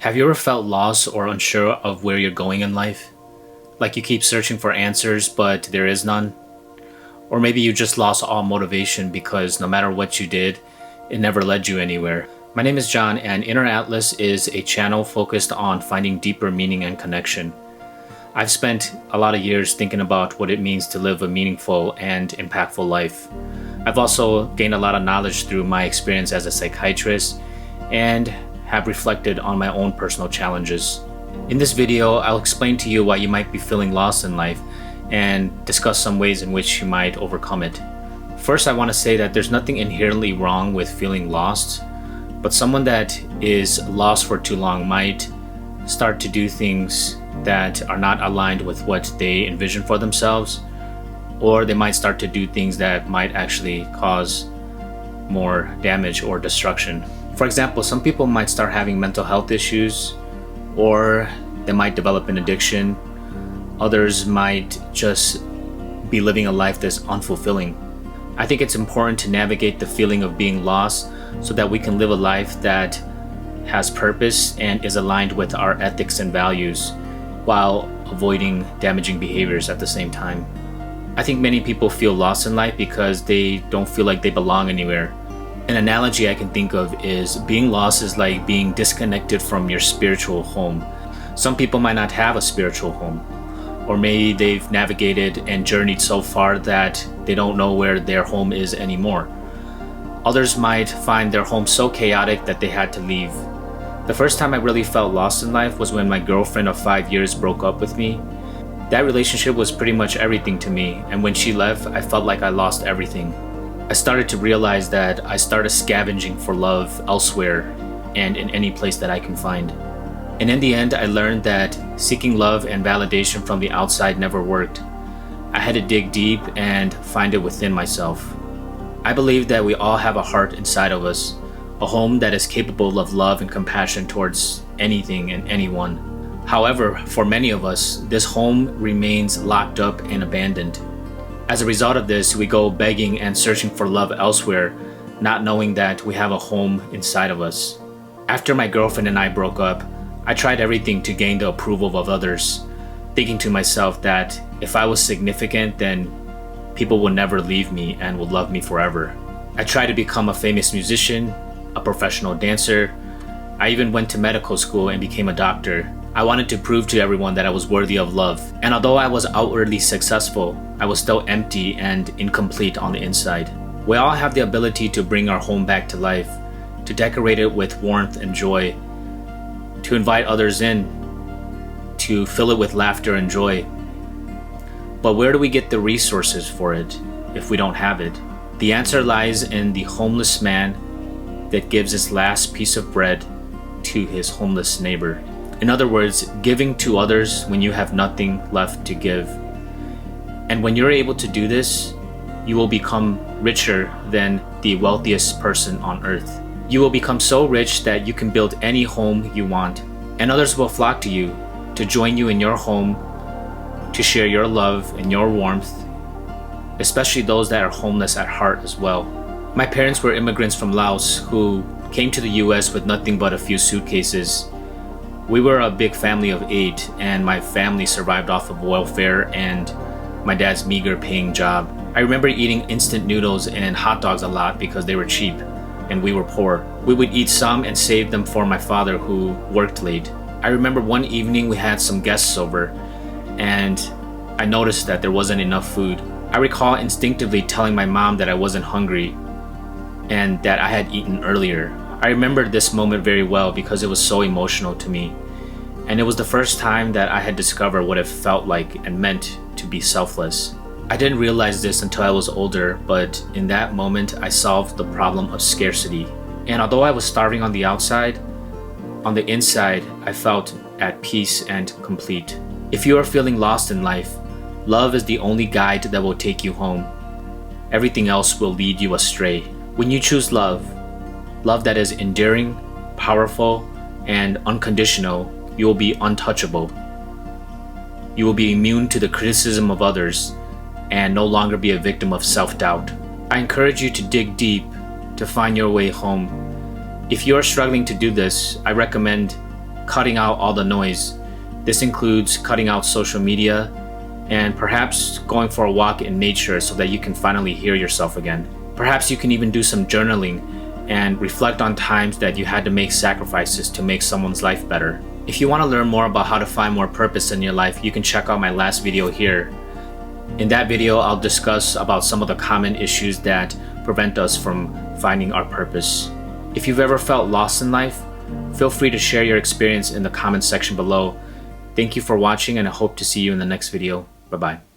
Have you ever felt lost or unsure of where you're going in life? Like you keep searching for answers, but there is none? Or maybe you just lost all motivation because no matter what you did, it never led you anywhere. My name is John, and Inner Atlas is a channel focused on finding deeper meaning and connection. I've spent a lot of years thinking about what it means to live a meaningful and impactful life. I've also gained a lot of knowledge through my experience as a psychiatrist and have reflected on my own personal challenges. In this video, I'll explain to you why you might be feeling lost in life and discuss some ways in which you might overcome it. First, I want to say that there's nothing inherently wrong with feeling lost, but someone that is lost for too long might start to do things that are not aligned with what they envision for themselves, or they might start to do things that might actually cause more damage or destruction. For example, some people might start having mental health issues, or they might develop an addiction. Others might just be living a life that's unfulfilling. I think it's important to navigate the feeling of being lost so that we can live a life that has purpose and is aligned with our ethics and values while avoiding damaging behaviors at the same time. I think many people feel lost in life because they don't feel like they belong anywhere. An analogy I can think of is being lost is like being disconnected from your spiritual home. Some people might not have a spiritual home, or maybe they've navigated and journeyed so far that they don't know where their home is anymore. Others might find their home so chaotic that they had to leave. The first time I really felt lost in life was when my girlfriend of 5 years broke up with me. That relationship was pretty much everything to me, and when she left, I felt like I lost everything. I started to realize that I started scavenging for love elsewhere and in any place that I can find. And in the end, I learned that seeking love and validation from the outside never worked. I had to dig deep and find it within myself. I believe that we all have a heart inside of us, a home that is capable of love and compassion towards anything and anyone. However, for many of us, this home remains locked up and abandoned. As a result of this, we go begging and searching for love elsewhere, not knowing that we have a home inside of us. After my girlfriend and I broke up, I tried everything to gain the approval of others, thinking to myself that if I was significant, then people would never leave me and would love me forever. I tried to become a famous musician, a professional dancer. I even went to medical school and became a doctor. I wanted to prove to everyone that I was worthy of love. And although I was outwardly successful, I was still empty and incomplete on the inside. We all have the ability to bring our home back to life, to decorate it with warmth and joy, to invite others in, to fill it with laughter and joy. But where do we get the resources for it if we don't have it? The answer lies in the homeless man that gives his last piece of bread to his homeless neighbor. In other words, giving to others when you have nothing left to give. And when you're able to do this, you will become richer than the wealthiest person on earth. You will become so rich that you can build any home you want, and others will flock to you to join you in your home, to share your love and your warmth, especially those that are homeless at heart as well. My parents were immigrants from Laos who came to the US with nothing but a few suitcases. We were a big family of 8, and my family survived off of welfare and my dad's meager paying job. I remember eating instant noodles and hot dogs a lot because they were cheap and we were poor. We would eat some and save them for my father who worked late. I remember one evening we had some guests over and I noticed that there wasn't enough food. I recall instinctively telling my mom that I wasn't hungry and that I had eaten earlier. I remember this moment very well because it was so emotional to me. And it was the first time that I had discovered what it felt like and meant to be selfless. I didn't realize this until I was older, but in that moment I solved the problem of scarcity. And although I was starving on the outside, on the inside I felt at peace and complete. If you are feeling lost in life, love is the only guide that will take you home. Everything else will lead you astray. When you choose love that is endearing, powerful, and unconditional, you will be untouchable. You will be immune to the criticism of others and no longer be a victim of self-doubt. I encourage you to dig deep to find your way home. If you are struggling to do this, I recommend cutting out all the noise. This includes cutting out social media and perhaps going for a walk in nature so that you can finally hear yourself again. Perhaps you can even do some journaling and reflect on times that you had to make sacrifices to make someone's life better. If you want to learn more about how to find more purpose in your life, you can check out my last video here. In that video, I'll discuss about some of the common issues that prevent us from finding our purpose. If you've ever felt lost in life, feel free to share your experience in the comment section below. Thank you for watching, and I hope to see you in the next video. Bye-bye.